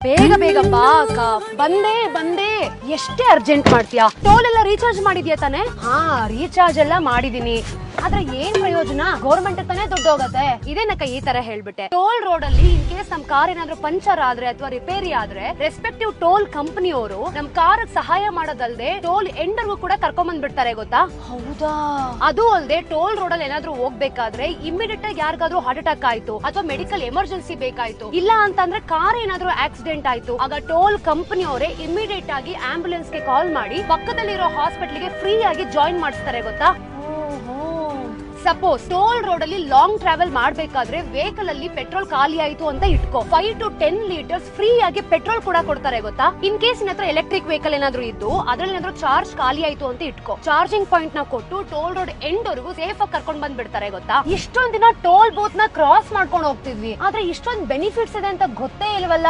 ಬೇಗ ಬೇಗ ಬಾ ಅಕ್ಕ. ಬಂದೆ ಬಂದೆ. ಎಷ್ಟೇ ಅರ್ಜೆಂಟ್ ಮಾಡ್ತೀಯಾ? ಟೋಲ್ ಎಲ್ಲ ರೀಚಾರ್ಜ್ ಮಾಡಿದ್ಯಾ ತಾನೆ? ಹಾ, ರೀಚಾರ್ಜ್ ಎಲ್ಲ ಮಾಡಿದೀನಿ. ಆದ್ರೆ ಏನ್ ಪ್ರಯೋಜನ? ಗೌರ್ಮೆಂಟ್ ತಾನೇ ದುಡ್ಡು ಹೋಗತ್ತೆ. ಇದೇನಕ್ಕ ಈ ತರ ಹೇಳ್ಬಿಟ್ಟೆ? ಟೋಲ್ ರೋಡ್ ಅಲ್ಲಿ ಇನ್ ಕೇಸ್ ನಮ್ ಕಾರ್ ಏನಾದ್ರು ಪಂಚರ್ ಆದ್ರೆ ಅಥವಾ ರಿಪೇರಿ ಆದ್ರೆ ರೆಸ್ಪೆಕ್ಟಿವ್ ಟೋಲ್ ಕಂಪನಿಯವರು ನಮ್ ಕಾರ್ ಸಹಾಯ ಮಾಡೋದಲ್ದೆ ಟೋಲ್ ಎಂಡರ್ಗೂ ಕೂಡ ಕರ್ಕೊಂಡ್ ಬಂದ್ಬಿಡ್ತಾರೆ ಗೊತ್ತಾ? ಹೌದಾ? ಅದು ಅಲ್ದೆ ಟೋಲ್ ರೋಡ್ ಅಲ್ಲಿ ಏನಾದ್ರು ಹೋಗ್ಬೇಕಾದ್ರೆ ಇಮಿಡಿಯೇಟ್ ಆಗಿ ಯಾರಿಗಾದ್ರೂ ಹಾರ್ಟ್ ಅಟ್ಯಾಕ್ ಆಯ್ತು ಅಥವಾ ಮೆಡಿಕಲ್ ಎಮರ್ಜೆನ್ಸಿ ಬೇಕಾಯ್ತು, ಇಲ್ಲ ಅಂತಂದ್ರೆ ಕಾರ್ ಏನಾದ್ರು ಆಕ್ಸಿಡೆಂಟ್ ಆಯ್ತು, ಆಗ ಟೋಲ್ ಕಂಪನಿಯವರೇ ಇಮಿಡಿಯೇಟ್ ಆಗಿ ಆಂಬ್ಯುಲೆನ್ಸ್ ಗೆ ಕಾಲ್ ಮಾಡಿ ಪಕ್ಕದಲ್ಲಿರೋ ಹಾಸ್ಪಿಟಲ್ ಗೆ ಫ್ರೀ ಆಗಿ ಜಾಯಿನ್ ಮಾಡಿಸ್ತಾರೆ ಗೊತ್ತಾ? ಸಪೋಸ್ ಟೋಲ್ ರೋಡ್ ಅಲ್ಲಿ ಲಾಂಗ್ ಟ್ರಾವೆಲ್ ಮಾಡ್ಬೇಕಾದ್ರೆ ವೆಹಿಕಲ್ ಅಲ್ಲಿ ಪೆಟ್ರೋಲ್ ಖಾಲಿ ಆಯ್ತು ಅಂತ ಇಟ್ಕೋ, 5 to 10 ಲೀಟರ್ಸ್ ಫ್ರೀ ಆಗಿ ಪೆಟ್ರೋಲ್ ಕೂಡ ಕೊಡ್ತಾರೆ ಗೊತ್ತಾ? ಇನ್ ಕೇಸ್ ನಿನ್ನ ಹತ್ರ ಎಲೆಕ್ಟ್ರಿಕ್ ವೆಹಿಕಲ್ ಏನಾದ್ರು ಇದ್ದು ಅದ್ರಲ್ಲಿ ಏನಾದ್ರು ಚಾರ್ಜ್ ಖಾಲಿ ಆಯ್ತು ಅಂತ ಇಟ್ಕೋ, ಚಾರ್ಜಿಂಗ್ ಪಾಯಿಂಟ್ ನ ಕೊಟ್ಟು ಟೋಲ್ ರೋಡ್ ಎಂಡ್ ವರೆಗೂ ಸೇಫ್ ಆಗಿ ಕರ್ಕೊಂಡ್ ಬಂದ್ ಬಿಡ್ತಾರೆ ಗೊತ್ತಾ? ಇಷ್ಟೊಂದ್ ದಿನ ಟೋಲ್ ಬೂತ್ ನ ಕ್ರಾಸ್ ಮಾಡ್ಕೊಂಡು ಹೋಗ್ತಿದ್ವಿ, ಆದ್ರೆ ಇಷ್ಟೊಂದ್ ಬೆನಿಫಿಟ್ಸ್ ಇದೆ ಅಂತ ಗೊತ್ತೇ ಇಲ್ವಲ್ಲ.